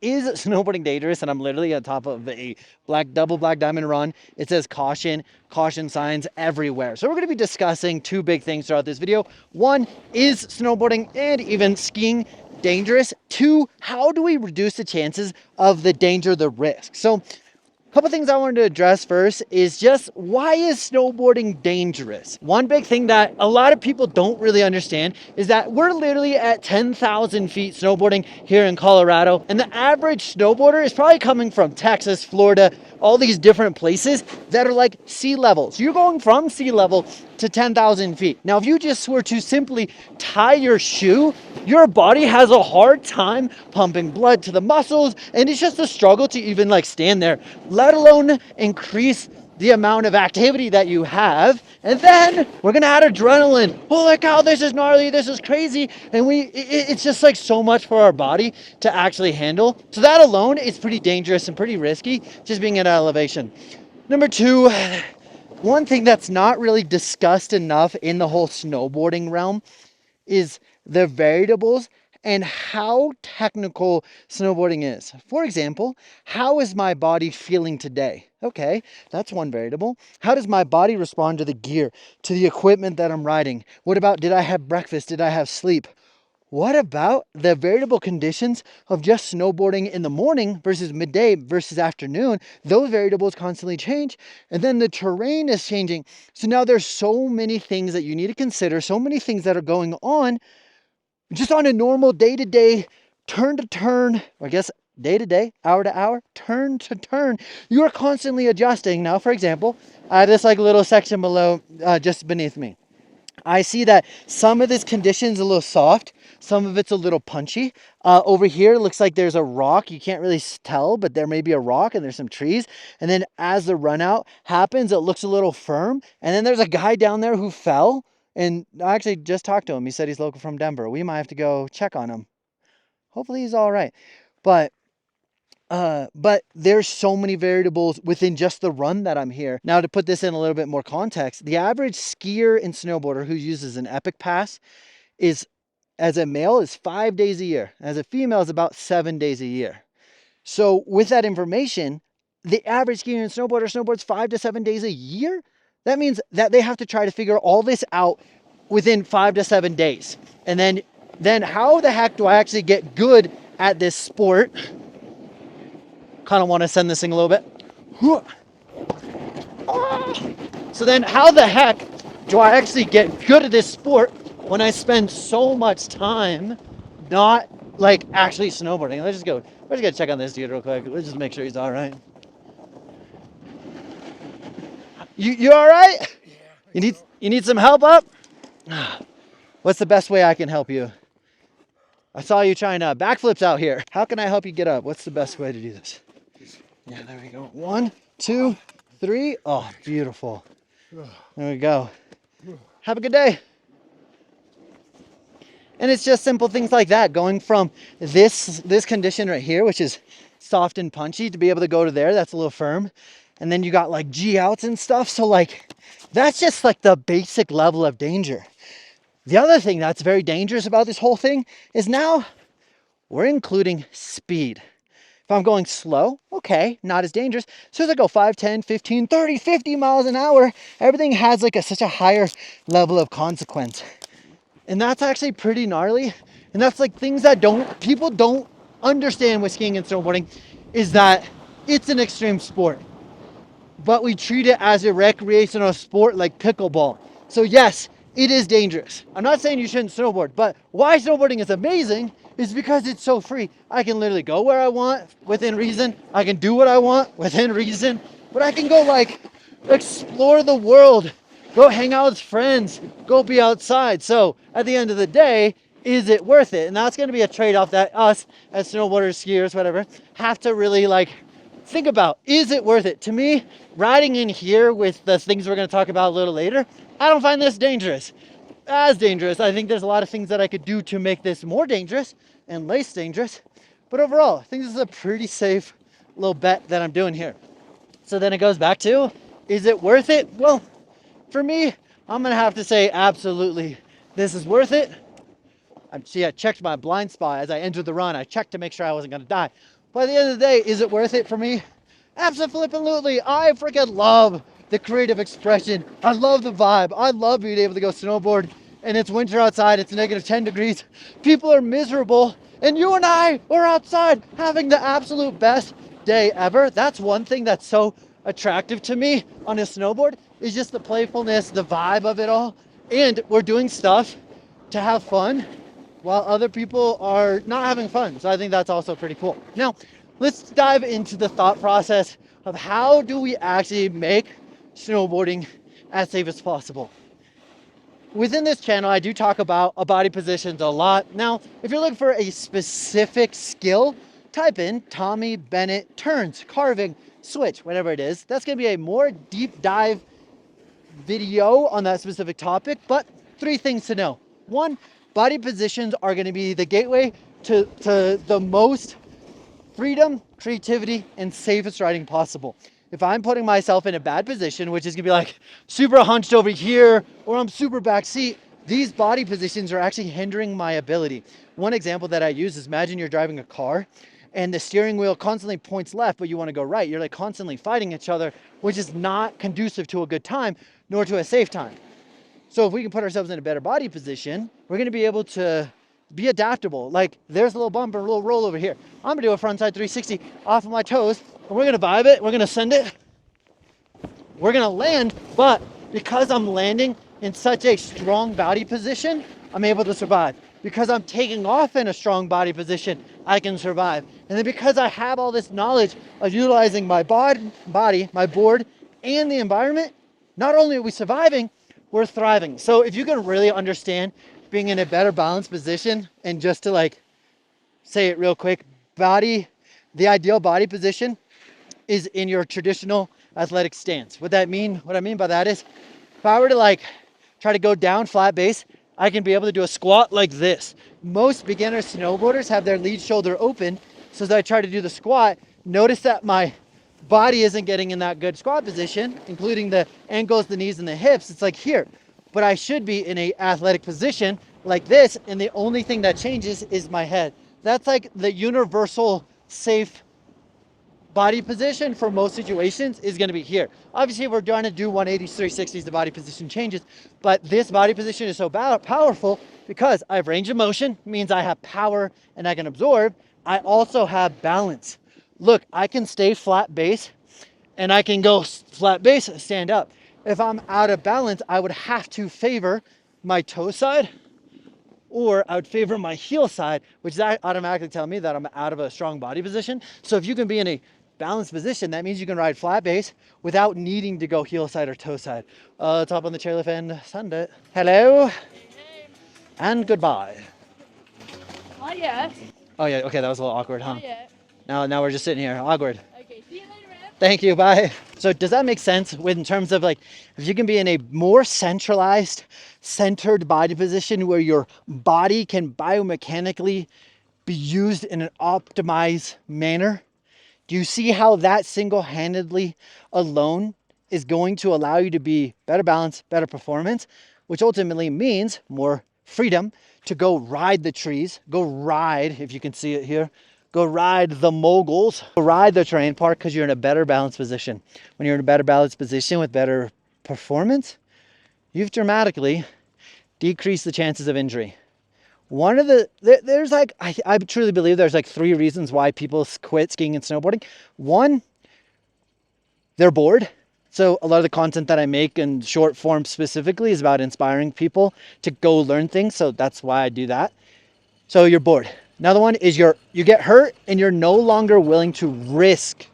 Is snowboarding dangerous? And I'm literally on top of a double black diamond run. It says caution, caution signs everywhere. So we're going to be discussing two big things throughout this video. One, is snowboarding and even skiing dangerous? Two, how do we reduce the chances of the danger, the risk? So a couple things I wanted to address first is just, why is snowboarding dangerous? One big thing that a lot of people don't really understand is that we're literally at 10,000 feet snowboarding here in Colorado, and the average snowboarder is probably coming from Texas, Florida, all these different places that are like sea level. So you're going from sea level to 10,000 feet. Now, if you just were to simply tie your shoe, your body has a hard time pumping blood to the muscles, and it's just a struggle to even like stand there, let alone increase the amount of activity that you have. And then we're gonna add adrenaline. Holy cow, this is gnarly, this is crazy. And it's just like so much for our body to actually handle. So that alone is pretty dangerous and pretty risky, just being at elevation. Number two, one thing that's not really discussed enough in the whole snowboarding realm is the variables and how technical snowboarding is. For example, how is my body feeling today? Okay, that's one variable. How does my body respond to the gear, to the equipment that I'm riding? What about, did I have breakfast? Did I have sleep? What about the variable conditions of just snowboarding in the morning versus midday versus afternoon? Those variables constantly change, and then the terrain is changing. So now there's so many things that you need to consider, so many things that are going on just on a normal day-to-day, turn-to-turn, or I guess day-to-day, hour-to-hour, turn-to-turn. You are constantly adjusting. Now, for example, this like little section below, just beneath me, I see that some of this condition is a little soft, some of it's a little punchy. Over here, it looks like there's a rock. You can't really tell, but there may be a rock and there's some trees. And then as the run out happens, it looks a little firm. And then there's a guy down there who fell. And I actually just talked to him. He said he's local from Denver. We might have to go check on him. Hopefully he's all right. But there's so many variables within just the run that I'm here. Now, to put this in a little bit more context, the average skier and snowboarder who uses an Epic Pass is, as a male, is 5 days a year. As a female, is about 7 days a year. So with that information, the average skier and snowboarder snowboards 5 to 7 days a year. That means that they have to try to figure all this out within 5 to 7 days. And then how the heck do I actually get good at this sport? Kind of want to send this thing a little bit. So then how the heck do I actually get good at this sport when I spend so much time not like actually snowboarding? Let's just go. We're just gonna check on this dude real quick. Let's just make sure he's all right. You all right? Yeah. You need some help up? What's the best way I can help you? I saw you trying backflips out here. How can I help you get up? What's the best way to do this? Yeah, there we go. 1, 2, 3. Oh, beautiful. There we go. Have a good day. And it's just simple things like that, going from this condition right here, which is soft and punchy, to be able to go to there, that's a little firm. And then you got like G outs and stuff. So like, that's just like the basic level of danger. The other thing that's very dangerous about this whole thing is now we're including speed. If I'm going slow, okay, not as dangerous. So as I go 5, 10, 15, 30, 50 miles an hour, everything has like such a higher level of consequence. And that's actually pretty gnarly. And that's like things that people don't understand with skiing and snowboarding, is that it's an extreme sport, but we treat it as a recreational sport like pickleball. So yes, it is dangerous. I'm not saying you shouldn't snowboard, but why snowboarding is amazing is because it's so free. I can literally go where I want within reason. I can do what I want within reason, but I can go like explore the world, go hang out with friends, go be outside. So at the end of the day, is it worth it? And that's going to be a trade-off that us as snowboarders, skiers, whatever, have to really like think about. Is it worth it? To me, riding in here with the things we're going to talk about a little later, I don't find this dangerous. As dangerous. I think there's a lot of things that I could do to make this more dangerous and less dangerous. But overall, I think this is a pretty safe little bet that I'm doing here. So then it goes back to, is it worth it? Well, for me, I'm going to have to say absolutely this is worth it. I checked my blind spot as I entered the run. I checked to make sure I wasn't going to die. By the end of the day, is it worth it for me? Absolutely. I freaking love the creative expression. I love the vibe. I love being able to go snowboard and it's winter outside. It's negative 10 degrees. People are miserable and you and I are outside having the absolute best day ever. That's one thing that's so attractive to me on a snowboard is just the playfulness, the vibe of it all. And we're doing stuff to have fun while other people are not having fun. So I think that's also pretty cool. Now, let's dive into the thought process of how do we actually make snowboarding as safe as possible. Within this channel, I do talk about body positions a lot. Now, if you're looking for a specific skill, type in Tommie, Bennett, turns, carving, switch, whatever it is. That's gonna be a more deep dive video on that specific topic, but 3 things to know. 1, body positions are gonna be the gateway to the most freedom, creativity, and safest riding possible. If I'm putting myself in a bad position, which is gonna be like super hunched over here, or I'm super back seat, these body positions are actually hindering my ability. One example that I use is imagine you're driving a car and the steering wheel constantly points left, but you wanna go right. You're like constantly fighting each other, which is not conducive to a good time, nor to a safe time. So if we can put ourselves in a better body position, we're gonna be able to be adaptable. Like there's a little bumper, a little roll over here. I'm gonna do a frontside 360 off of my toes, and we're gonna vibe it, we're gonna send it, we're gonna land, but because I'm landing in such a strong body position, I'm able to survive. Because I'm taking off in a strong body position, I can survive. And then because I have all this knowledge of utilizing my body, my board, and the environment, not only are we surviving, we're thriving. So if you can really understand being in a better balanced position, and just to like say it real quick, the ideal body position is in your traditional athletic stance. What I mean by that is if I were to like try to go down flat base, I can be able to do a squat like this. Most beginner snowboarders have their lead shoulder open. So as I try to do the squat, notice that my body isn't getting in that good squat position, including the ankles, the knees, and the hips. It's like here. But I should be in a athletic position like this, and the only thing that changes is my head. That's like the universal safe body position for most situations is going to be here. Obviously, if we're trying to do 180s, 360s, the body position changes, but this body position is so powerful because I have range of motion, means I have power and I can absorb. I also have balance. Look, I can stay flat base and I can go flat base, stand up. If I'm out of balance, I would have to favor my toe side, or I would favor my heel side, which is automatically telling me that I'm out of a strong body position. So if you can be in a balanced position, that means you can ride flat base without needing to go heel side or toe side. Let's hop on the chairlift and send it. Hello. Hey, hey. And goodbye. Not yet. Oh yeah, okay, that was a little awkward, huh? Not yet. Now we're just sitting here, awkward. Okay, see you later, man. Thank you, bye. So does that make sense in terms of like, if you can be in a more centralized, centered body position where your body can biomechanically be used in an optimized manner? Do you see how that single-handedly alone is going to allow you to be better balance, better performance, which ultimately means more freedom to go ride the trees, go ride, if you can see it here, go ride the moguls, go ride the terrain park because you're in a better balanced position. When you're in a better balanced position with better performance, you've dramatically decreased the chances of injury. One of there's like, I truly believe there's like 3 reasons why people quit skiing and snowboarding. 1, they're bored. So a lot of the content that I make in short form specifically is about inspiring people to go learn things. So that's why I do that. So you're bored. Another one is you get hurt and you're no longer willing to risk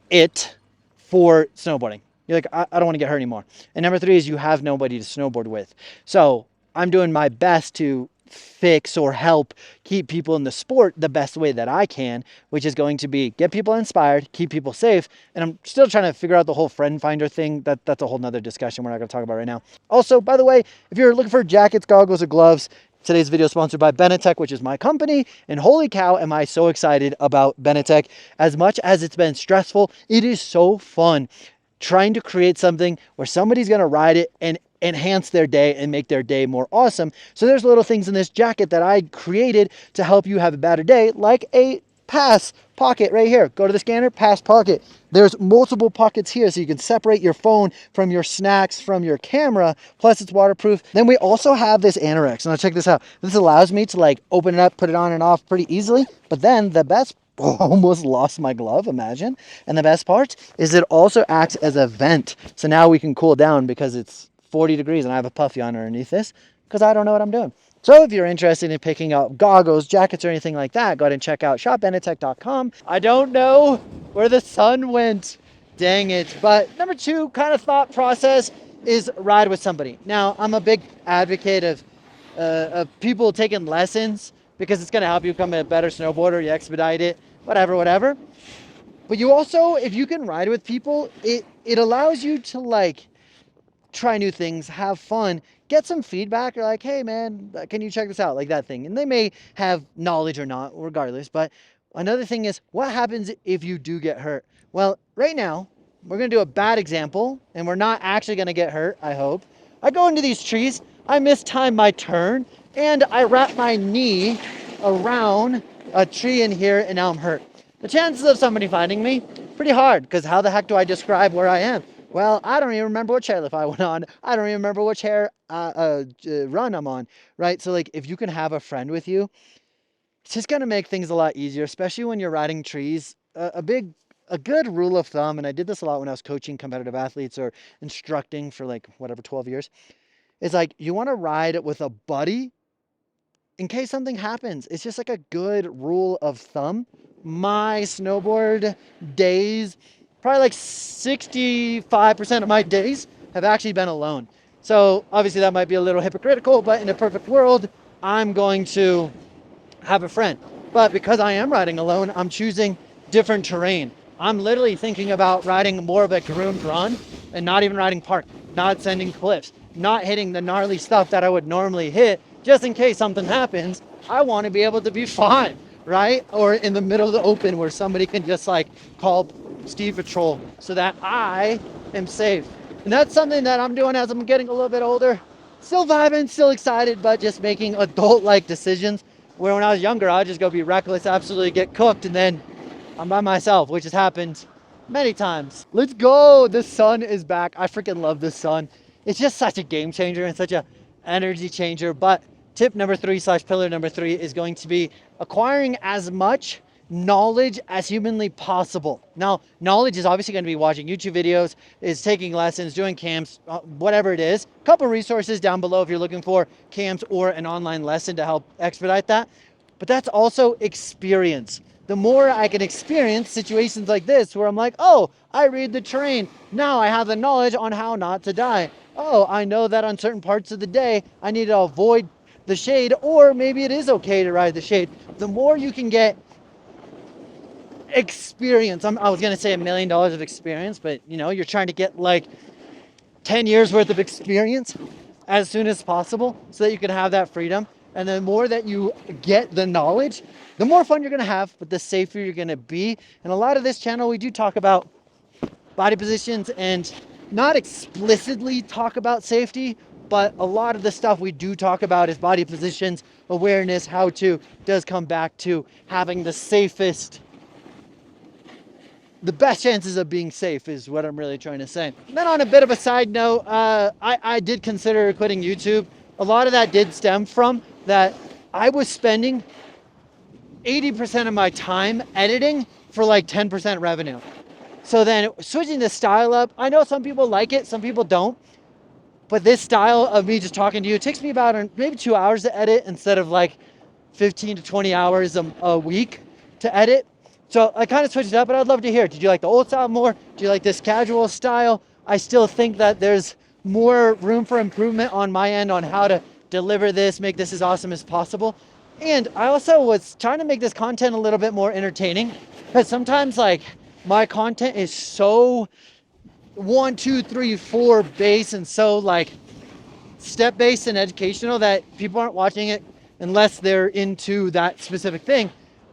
it for snowboarding. You're like, I don't want to get hurt anymore. And number 3 is you have nobody to snowboard with. So I'm doing my best to fix or help keep people in the sport the best way that I can, which is going to be get people inspired, keep people safe. And I'm still trying to figure out the whole friend finder thing. That's a whole nother discussion we're not going to talk about right now. Also, by the way, if you're looking for jackets, goggles, or gloves, today's video is sponsored by benetek, which is my company. And holy cow, am I so excited about benetek. As much as it's been stressful, it is so fun trying to create something where somebody's going to ride it and enhance their day and make their day more awesome. So there's little things in this jacket that I created to help you have a better day, like a pass pocket right here. Go to the scanner, pass pocket. There's multiple pockets here, so you can separate your phone from your snacks, from your camera, plus it's waterproof. Then we also have this anorex. Now check this out. This allows me to like open it up, put it on and off pretty easily. But then the best, almost lost my glove, imagine. And the best part is it also acts as a vent. So now we can cool down because it's 40 degrees and I have a puffy on underneath this because I don't know what I'm doing. So if you're interested in picking up goggles, jackets, or anything like that, go ahead and check out shopbenetek.com. I don't know where the sun went. Dang it. But number two kind of thought process is ride with somebody. Now, I'm a big advocate of people taking lessons because it's going to help you become a better snowboarder. You expedite it, whatever. But you also, if you can ride with people, it allows you to like try new things, have fun, get some feedback. You're like, hey man, can you check this out? Like that thing. And they may have knowledge or not, regardless. But another thing is, what happens if you do get hurt? Well, right now, we're going to do a bad example, and we're not actually going to get hurt, I hope. I go into these trees, I mistime my turn, and I wrap my knee around a tree in here, and now I'm hurt. The chances of somebody finding me, pretty hard, because how the heck do I describe where I am? Well, I don't even remember what chairlift I went on. I don't even remember what run I'm on, right? So like, if you can have a friend with you, it's just going to make things a lot easier, especially when you're riding trees. A good rule of thumb, and I did this a lot when I was coaching competitive athletes or instructing for like whatever, 12 years, is like, you want to ride with a buddy in case something happens. It's just like a good rule of thumb. My snowboard days, probably like 65% of my days have actually been alone. So obviously that might be a little hypocritical, but in a perfect world, I'm going to have a friend. But because I am riding alone, I'm choosing different terrain. I'm literally thinking about riding more of a groomed run and not even riding park, not sending cliffs, not hitting the gnarly stuff that I would normally hit, just in case something happens. I want to be able to be fine, right? Or in the middle of the open where somebody can just like call Steve Patrol so that I am safe. And that's something that I'm doing as I'm getting a little bit older. Still vibing, still excited, but just making adult-like decisions. Where when I was younger, I'd just go be reckless, absolutely get cooked, and then I'm by myself, which has happened many times. Let's go. The sun is back. I freaking love the sun. It's just such a game changer and such a energy changer. But tip number 3 / pillar number 3 is going to be acquiring as much knowledge as humanly possible. Now, knowledge is obviously going to be watching YouTube videos, is taking lessons, doing camps, whatever it is. A couple resources down below if you're looking for camps or an online lesson to help expedite that. But that's also experience. The more I can experience situations like this where I'm like, oh, I read the terrain. Now I have the knowledge on how not to die. Oh, I know that on certain parts of the day, I need to avoid the shade, or maybe it is okay to ride the shade. The more you can get experience, I was going to say $1 million of experience, but you know, you're trying to get like 10 years worth of experience as soon as possible so that you can have that freedom. And the more that you get the knowledge, the more fun you're going to have, but the safer you're going to be. And a lot of this channel, we do talk about body positions and not explicitly talk about safety, but a lot of the stuff we do talk about is body positions, awareness, how to, does come back to having the safest, the best chances of being safe is what I'm really trying to say. And then on a bit of a side note, I did consider quitting YouTube. A lot of that did stem from that I was spending 80% of my time editing for like 10% revenue. So then switching the style up, I know some people like it, some people don't. But this style of me just talking to you, it takes me about maybe 2 hours to edit instead of like 15 to 20 hours a week to edit. So I kind of switched it up, but I'd love to hear, did you like the old style more? Do you like this casual style? I still think that there's more room for improvement on my end on how to deliver this, make this as awesome as possible. And I also was trying to make this content a little bit more entertaining, because sometimes like my content is so 1, 2, 3, 4 base and so like step based and educational that people aren't watching it unless they're into that specific thing.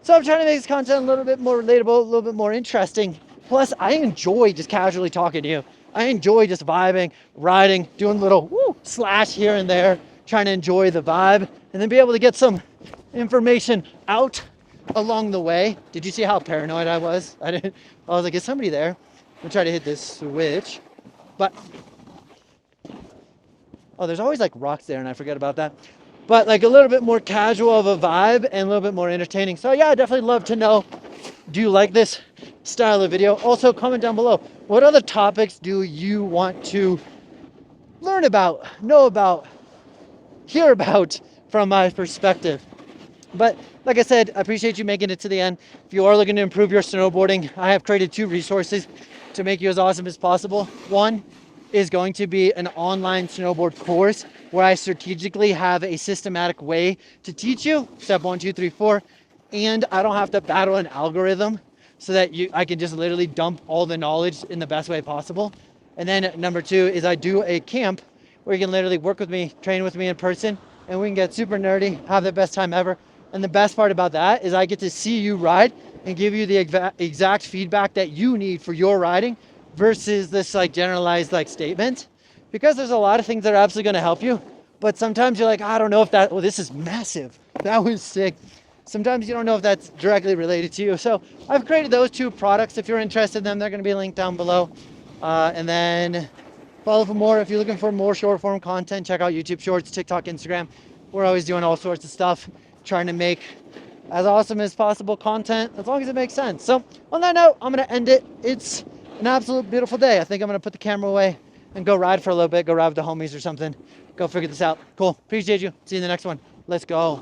So I'm trying to make this content a little bit more relatable, a little bit more interesting. Plus, I enjoy just casually talking to you. I enjoy just vibing, riding, doing little slash here and there, trying to enjoy the vibe, and then be able to get some information out along the way. Did you see how paranoid I was? I was like, is somebody there? I'm gonna try to hit this switch, but oh, there's always like rocks there and I forget about that. But like a little bit more casual of a vibe and a little bit more entertaining. So yeah, I'd definitely love to know, do you like this style of video? Also comment down below, what other topics do you want to learn about, know about, hear about from my perspective? But like I said, I appreciate you making it to the end. If you are looking to improve your snowboarding, I have created 2 resources to make you as awesome as possible. One is going to be an online snowboard course where I strategically have a systematic way to teach you step 1, 2, 3, 4, and I don't have to battle an algorithm so that I can just literally dump all the knowledge in the best way possible. And then number 2 is I do a camp where you can literally work with me, train with me in person, and we can get super nerdy, have the best time ever. And the best part about that is I get to see you ride and give you the exact feedback that you need for your riding versus this like generalized like statement, because there's a lot of things that are absolutely going to help you. But sometimes you're like, I don't know if that, well, this is massive. That was sick. Sometimes you don't know if that's directly related to you. So I've created those 2 products. If you're interested in them, they're going to be linked down below. And then follow for more. If you're looking for more short form content, check out YouTube Shorts, TikTok, Instagram. We're always doing all sorts of stuff, trying to make as awesome as possible content, as long as it makes sense. So on that note, I'm going to end it. It's an absolute beautiful day. I think I'm going to put the camera away and go ride for a little bit, go ride with the homies or something. Go figure this out. Cool. Appreciate you. See you in the next one. Let's go.